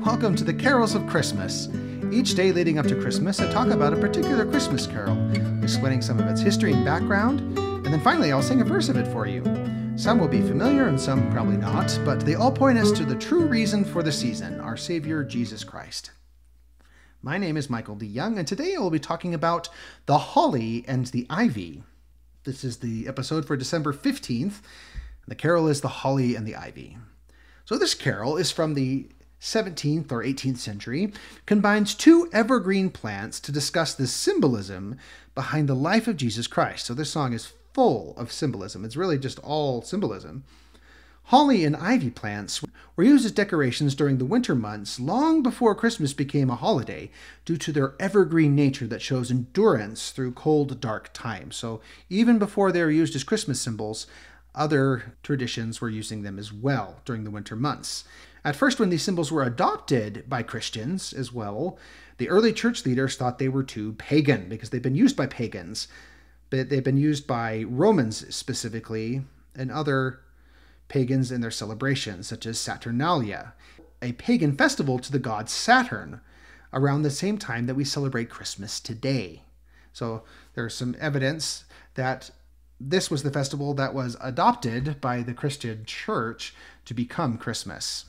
Welcome to the Carols of Christmas. Each day leading up to Christmas, I talk about a particular Christmas carol, explaining some of its history and background, and then finally I'll sing a verse of it for you. Some will be familiar and some probably not, but they all point us to the true reason for the season, our Savior Jesus Christ. My name is Michael D. Young, and today I will be talking about the holly and the ivy. This is the episode for December 15th. The carol is The Holly and the Ivy. So this carol is from the 17th or 18th century, combines two evergreen plants to discuss the symbolism behind the life of Jesus Christ. So this song is full of symbolism. It's really just all symbolism. Holly and ivy plants were used as decorations during the winter months long before Christmas became a holiday due to their evergreen nature that shows endurance through cold, dark times. So even before they were used as Christmas symbols, other traditions were using them as well during the winter months. At first, when these symbols were adopted by Christians as well, the early church leaders thought they were too pagan because they'd been used by pagans, but they've been used by Romans specifically and other pagans in their celebrations, such as Saturnalia, a pagan festival to the god Saturn, around the same time that we celebrate Christmas today. So there's some evidence that this was the festival that was adopted by the Christian church to become Christmas.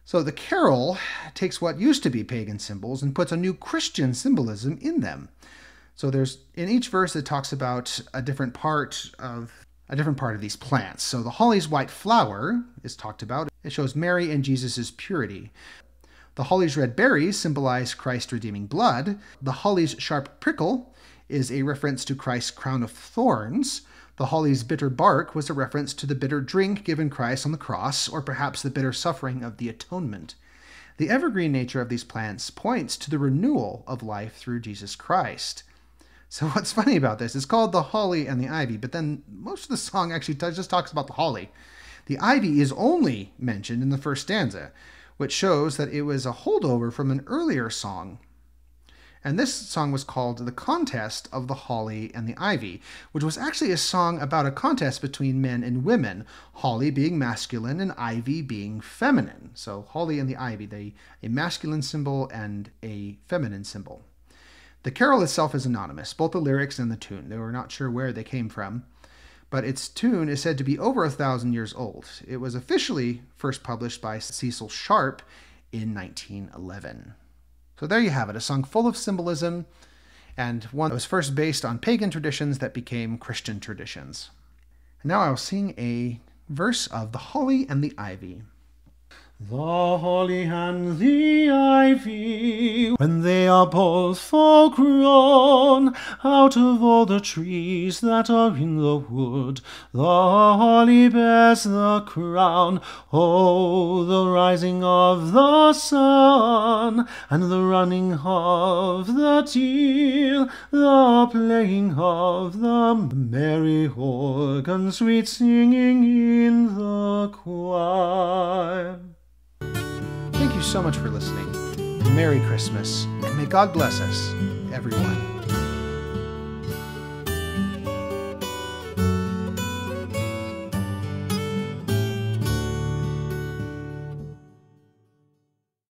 So the carol takes what used to be pagan symbols and puts a new Christian symbolism in them. So there's in each verse it talks about a different part of these plants. So the holly's white flower is talked about. It shows Mary and Jesus' purity. The holly's red berries symbolize Christ's redeeming blood. The holly's sharp prickle is a reference to Christ's crown of thorns. The holly's bitter bark was a reference to the bitter drink given Christ on the cross, or perhaps the bitter suffering of the atonement. The evergreen nature of these plants points to the renewal of life through Jesus Christ. So what's funny about this, it's called The Holly and the Ivy, but then most of the song actually just talks about the holly. The ivy is only mentioned in the first stanza, which shows that it was a holdover from an earlier song. And this song was called The Contest of the Holly and the Ivy, which was actually a song about a contest between men and women, holly being masculine and ivy being feminine. So holly and the ivy, a masculine symbol and a feminine symbol. The carol itself is anonymous, both the lyrics and the tune. They were not sure where they came from, but its tune is said to be over 1,000 years old. It was officially first published by Cecil Sharp in 1911. So there you have it, a song full of symbolism, and one that was first based on pagan traditions that became Christian traditions. And now I'll sing a verse of The Holly and the Ivy. The holly and the ivy, when they are both full grown, out of all the trees that are in the wood, the holly bears the crown. Oh, the rising of the sun, and the running of the deer, the playing of the merry organ, sweet singing in the choir. Thank you so much for listening. Merry Christmas, and may God bless us, everyone.